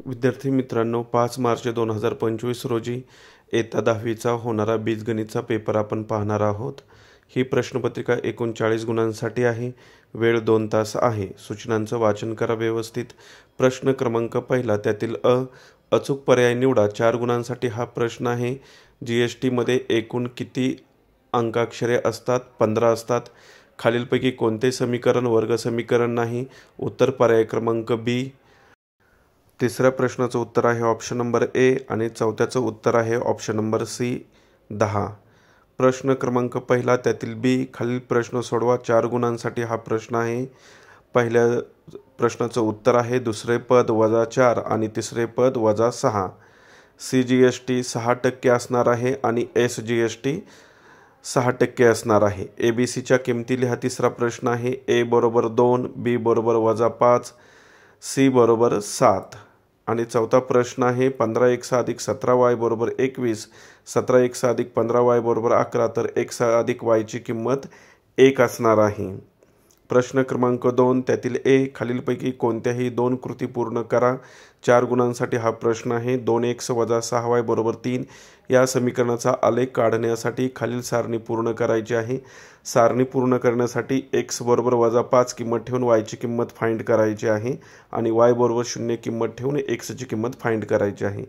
विद्यार्थी मित्रांनो, 5 मार्च 2025 रोजी इयत्ता 10वीचा होणारा बीजगणितचा पेपर आपण पाहणार आहोत। ही प्रश्नपत्रिका 39 गुणांसाठी आहे। वेळ 2 तास आहे। सूचनांचं वाचन करा व्यवस्थित। प्रश्न क्रमांक पहिला, त्यातील अचूक पर्याय निवडा। 4 गुणांसाठी हा प्रश्न आहे। GST मध्ये एकूण किती अंकाक्षरे असतात? 15 असतात। खालीलपैकी कोणते समीकरण वर्ग समीकरण नाही? उत्तर पर्याय क्रमांक बी। तिसऱ्या प्रश्नाचं उत्तर आहे ऑप्शन नंबर ए आणि चौथ्याचं उत्तर आहे ऑप्शन नंबर सी 10। प्रश्न क्रमांक पहिला, त्यातील बी। खालील प्रश्न सोडवा। 4 गुणांसाठी हा प्रश्न आहे। पहिल्या प्रश्नाचं उत्तर आहे दुसरे पद -4 आणि तिसरे पद -6। CGST 6% असणार आहे आणि SGST 6% असणार आहे। ABCच्या किमती लिहा। तिसरा प्रश्न आहे A बरोबर 2, B बरोबर -5, C बरोबर 7 आणि चौथा प्रश्न आहे 15x अधिक 17y बरोबर 21, 17x अधिक 15y बरोबर 11, तर x अधिक y ची किंमत 1 असणार आहे। प्रश्न क्रमांक 2, त्यातील A। खालीलपैकी कोणत्याही 2 कृती पूर्ण करा। 4 गुणांसाठी हा प्रश्न आहे। 2x - 6y बरोबर 3 या समीकरणाचा आलेख काढण्यासाठी खालील सारणी पूर्ण करायची आहे। सारणी पूर्ण करण्यासाठी x बरोबर -5 किंमत ठेवून y ची किंमत फाइंड करायची आहे आणि y बरोबर 0 किंमत ठेवून x ची किंमत फाइंड करायची आहे।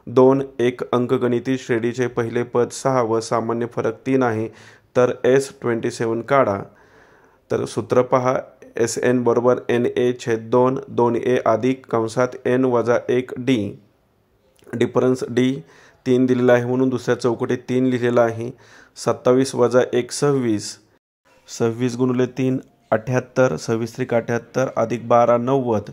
2 एक अंकगणिती श्रेणीचे पहिले पद 6 व सामान्य फरक 3 आहे, तर S27 काढा। तर सूत्र पहा, SN बरोबर NA/2 2A अधिक कंसात N - 1D। डिफरन्स D 3 दिलेला आहे म्हणून दुसऱ्या चौकटीत 3 लिहिलेला आहे। 27 - 1 26, 26 गुणिले 3 78, 26 त्रिक 78 अधिक 12 90,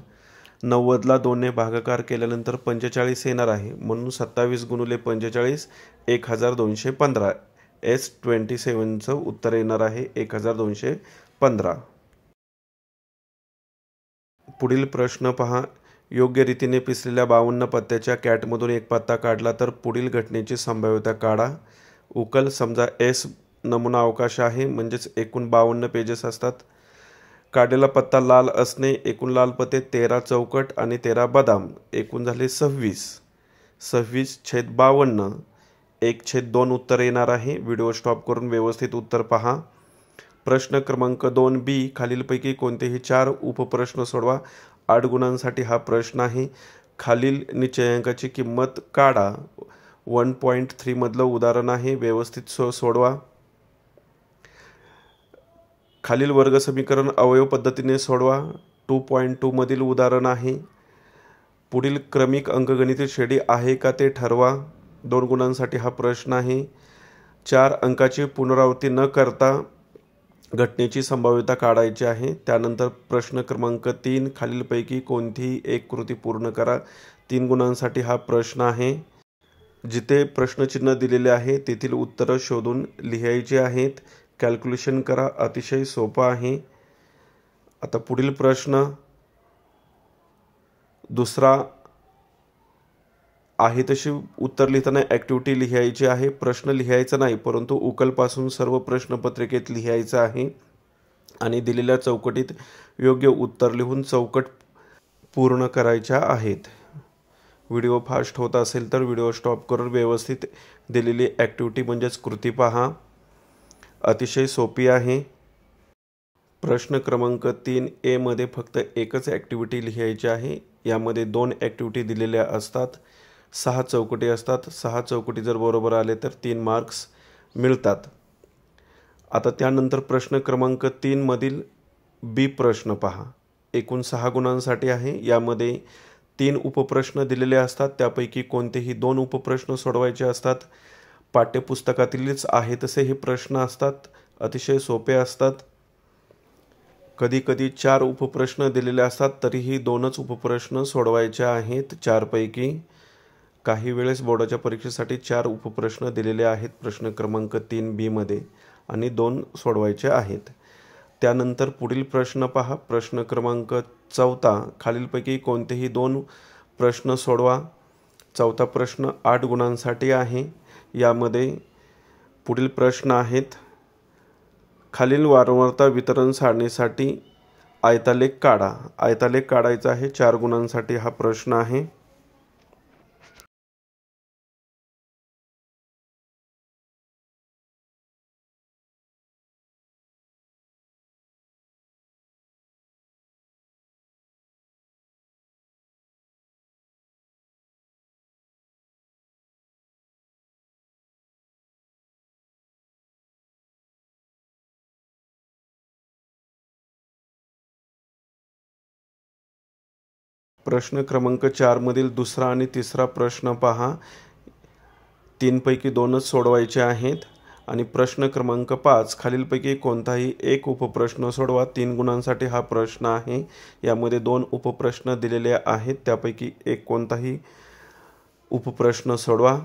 90ला 2ने भागाकार केल्यानंतर 45 येणार आहे म्हणून 27 गुणिले 45 1215। S27चं उत्तर येणार आहे 1215। पुढील प्रश्न पहा, योग्य रीतीने पिसलेल्या 52 पत्त्याच्या कॅटमधून एक पत्ता काढला तर पुढील घटनेची संभाव्यता काढा। उकल समजा S नमुना अवकाश आहे, म्हणजेच एकूण 52 पेजेस असतात। काढलेला पत्ता लाल असणे, एकूण लाल पत्ते 13 चौकट आणि 13 बदाम, एकूण झाले 26। 26/52 1/2 उत्तर येणार आहे। व्हिडिओ स्टॉप करून व्यवस्थित उत्तर पहा। प्रश्न क्रमांक 2 बी। खालीलपैकी कोणतेही 4 उपप्रश्न सोडवा। 8 गुणांसाठी हा प्रश्न आहे। खालील निश्चयांकाची किंमत काढा। 1.3 मधलं उदाहरण आहे, व्यवस्थित सोडवा। खालील वर्ग समीकरण अवयव पद्धतीने सोडवा। 2.2 मधील उदाहरण आहे। पुढील क्रमिक अंकगणित श्रेणी आहे का ते ठरवा। 2 गुणांसाठी हा प्रश्न आहे। 4 अंकाची पुनरावृत्ती न करता घटनेची संभाव्यता काढायची आहे। त्यानंतर प्रश्न क्रमांक 3, खालीलपैकी कोणतीही एक कृती पूर्ण करा। 3 गुणांसाठी हा प्रश्न आहे। जिथे प्रश्नचिन्ह दिलेले आहे तेथील उत्तरं शोधून लिहायची आहेत। कॅल्क्युलेशन करा, अतिशय सोपं आहे। आता पुढील प्रश्न दुसरा आहे तशी उत्तर लिहिताना ॲक्टिव्हिटी लिहायची आहे। प्रश्न लिहायचा नाही, परंतु उकलपासून सर्व प्रश्नपत्रिकेत लिहायचं आहे आणि दिलेल्या चौकटीत योग्य उत्तर लिहून चौकट पूर्ण करायच्या आहेत। व्हिडिओ फास्ट होत असेल तर व्हिडिओ स्टॉप करून व्यवस्थित दिलेली ॲक्टिव्हिटी म्हणजेच कृती पहा। अतिशय सोपी आहे। प्रश्न क्रमांक 3 ए मध्ये फक्त एकच ॲक्टिव्हिटी लिहायची आहे। यामध्ये 2 ॲक्टिव्हिटी दिलेल्या असतात। 6 चौकटी असतात। 6 चौकटी जर बरोबर आले तर 3 मार्क्स मिळतात। आता त्यानंतर प्रश्न क्रमांक 3 मधील बी प्रश्न पहा। एकूण 6 गुणांसाठी आहे। यामध्ये 3 उपप्रश्न दिलेले असतात, त्यापैकी कोणतेही 2 उपप्रश्न सोडवायचे असतात। पाठ्यपुस्तकातीलच आहे तसे हे प्रश्न असतात, अतिशय सोपे असतात। कधी कधी 4 उपप्रश्न दिलेले असतात, तरीही 2च उपप्रश्न सोडवायचे आहेत 4 पैकी। काही वेळेस बोर्डाच्या परीक्षेसाठी 4 उपप्रश्न दिलेले आहेत प्रश्न क्रमांक 3 बी मध्ये आणि 2 सोडवायचे आहेत। त्यानंतर पुढील प्रश्न पहा। प्रश्न क्रमांक 4, खालीलपैकी कोणतेही 2 प्रश्न सोडवा। चौथा प्रश्न 8 गुणांसाठी आहे। यामध्ये पुढील प्रश्न आहेत। खालील वारंवारता वितरण सारणीसाठी आयतालेख काढा। आयतालेख काढायचा आहे। 4 गुणांसाठी हा प्रश्न आहे। प्रश्न क्रमांक 4 मधील दुसरा आणि तिसरा प्रश्न पहा. 3 पैकी 2च सोडवायचे आहेत. आणि प्रश्न क्रमांक 5 खालीलपैकी कोणताही एक उपप्रश्न सोडवा. 3 गुणांसाठी हा प्रश्न आहे. यामध्ये 2 उपप्रश्न दिलेले आहेत, त्यापैकी एक कोणताही उपप्रश्न सोडवा.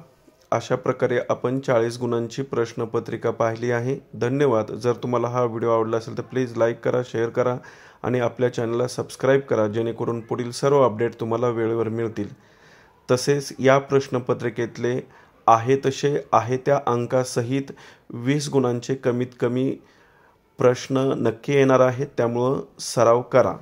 अशा प्रकारे आपण 40 गुणांची प्रश्नपत्रिका पाहिली आहे. धन्यवाद. जर तुम्हाला हा व्हिडिओ आवडला असेल तर प्लीज लाईक करा, शेअर करा आणि आपल्या चॅनलला सबस्क्राईब करा, जेणेकरून पुढील सर्व अपडेट तुम्हाला वेळेवर मिळतील. तसेच या प्रश्नपत्रिकेतले आहे तसे आहे त्या अंकासहित 20 गुणांचे कमीत कमी प्रश्न नक्की येणार आहेत, त्यामुळं सराव करा.